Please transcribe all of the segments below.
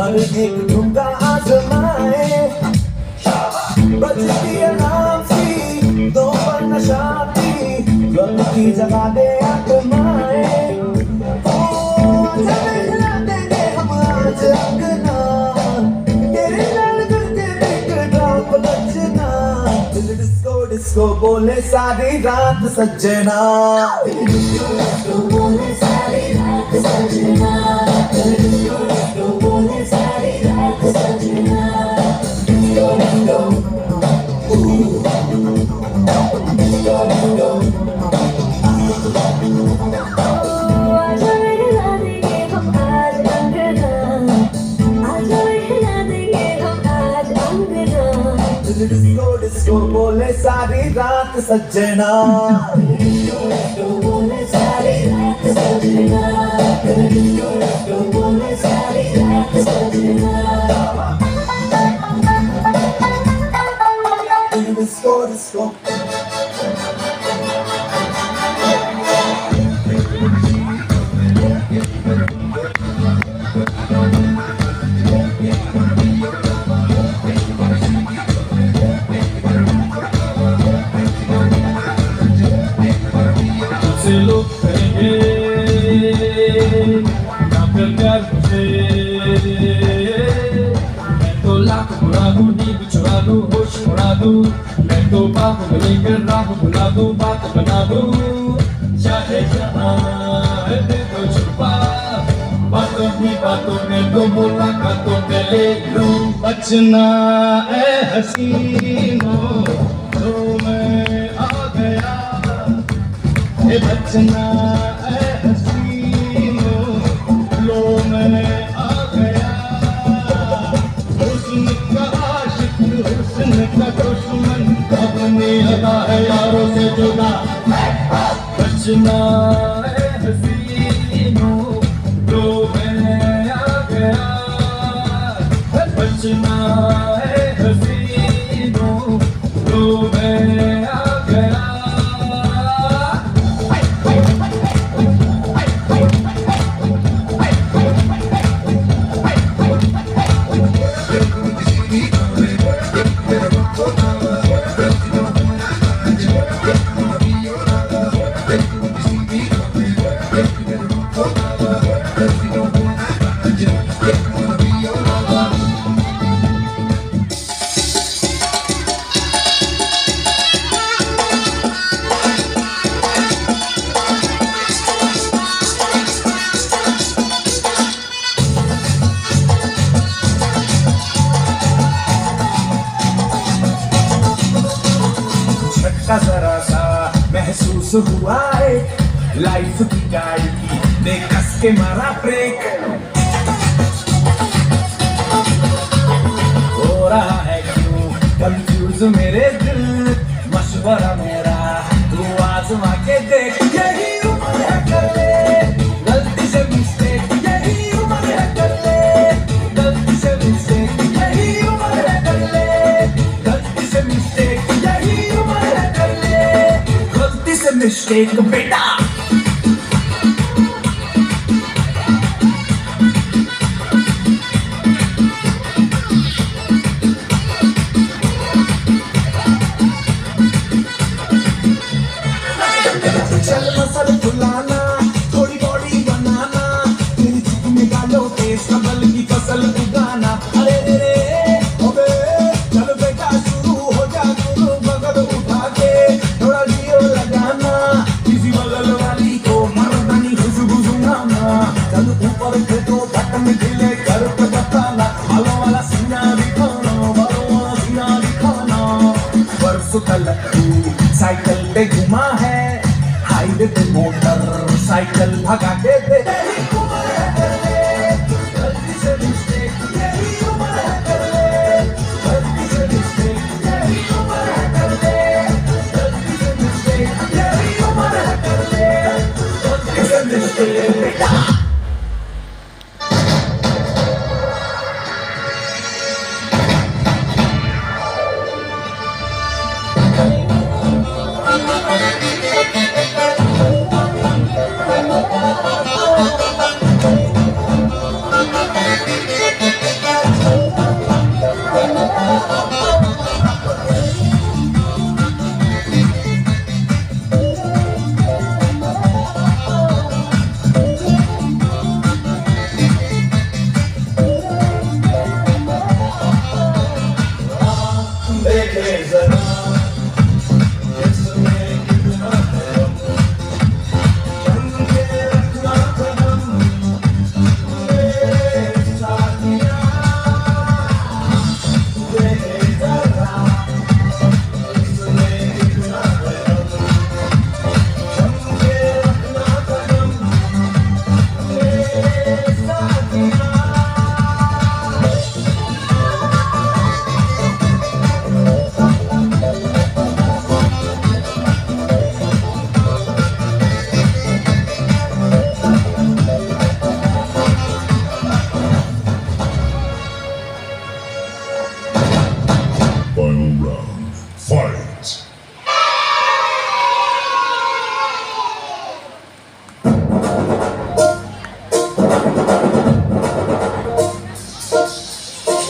और एक ठुमका आजमाए, बजती आराम सी दो पर नशाती, गम की जगह दे आत्माए। ओ चला देंगे हम आज अंगना, तेरे लाल करके एक ड्रॉप बजना, दिल डिस्को डिस्को बोले सारी रात सजना, डिस्को डिस्को बोले सारी रात सजना, डिस्को डिस्को बोले सारी रात सजना, डिस्को डिस्को डिस्को डिस्को। आजा हिला देंगे हम आज अंगना, आजा हिला देंगे हम आज अंगना, दिल डिस्को डिस्को बोले सारी रात सजना, डिस्को डिस्को बोले सारी रात सजना, डिस्को डिस्को बोले सारी रात सजना। दिल डिस्को डिस्को। से लोग कहेंगे ना फिर कर मुझे, मैं तो लाख बुरा दूं, नींद चुरा दूं, होश उड़ा दूं, मैं तो बाप लेकर राह बुला दूं, बात बना दूं, चाहे जहां है दिल तो छुपा, बातों ही बातों में तो मुलाकातों में ले लूं, बचना ए हसीनों तो मैं आ गया, ए बचना ए हसीनों लो मैं आ गया, हुस्न का आशिक हुस्न का दुश्मन अपनी अदा है यारों से जुदा, बचना ए हसीनों लो मैं आ गया, बचना ए हसीनों लो मैं आ गया। झटका जरा सा महसूस हुआ है, लाइफ की गाड़ी ने कस के मारा ब्रेक, हो रहा है क्यों कंफ्यूज मेरे दिल, मशवरा मेरा तू आजमा के देख, यही उम्र है कर ले गलती से मिस्टेक, यही उम्र है कर ले गलती से मिस्टेक, यही उम्र है कर ले गलती से मिस्टेक, यही उम्र है कर ले गलती से मिस्टेक बेटा। चल मसल फुलाना, थोड़ी बॉडी बनाना, तेरी चिक में डालो तेज कमल की फसल उगाना, अरे रे रे ओबे चल बेटा शुरू हो जा गुरु बगल उठा के थोड़ा जियो लगाना, किसी बगल वाली को मर्दानी खुशबू सुनाना, चल ऊपर से तो बटन ढीले कर के बताना, बालों वाला सीना दिखाना, बालों वाला सीना दिखाना, परसों कल तू साइकिल पे घुमा है, हाईवे पे मोटर साइकिल भगा के दे, यही उम्र है कर ले गलती से मिस्टेक, यही उम्र है कर ले गलती से मिस्टेक, यही उम्र है कर ले गलती से मिस्टेक, यही उम्र है कर ले गलती से मिस्टेक बेटा। Oh,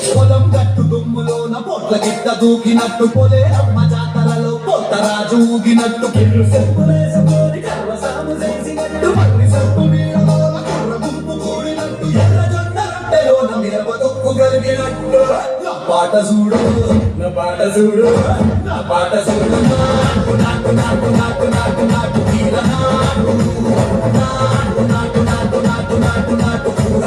పొలం గట్టు దుమ్ములోన పొట్ల గిట్ట దూకినట్టు పొలే అమ్మ జాతరలో పోతరాజు ఊగినట్టు కిర్రు సెప్పులేసుకొని కర్వసాము చేసినట్టు మల్లి సప్పు నీడలోన కుర్ర గుంపు కూడినట్టు ఎర్ర జొన్న రొట్టెలోన మిరప తొక్కు కలిగినట్టు నా పాట చూడు నా పాట చూడు నా పాట చూడు నాటు నాటు నాటు నాటు నాటు నాటు తీర నాటు నాటు నాటు నాటు నాటు నాటు నాటు నాటు కూర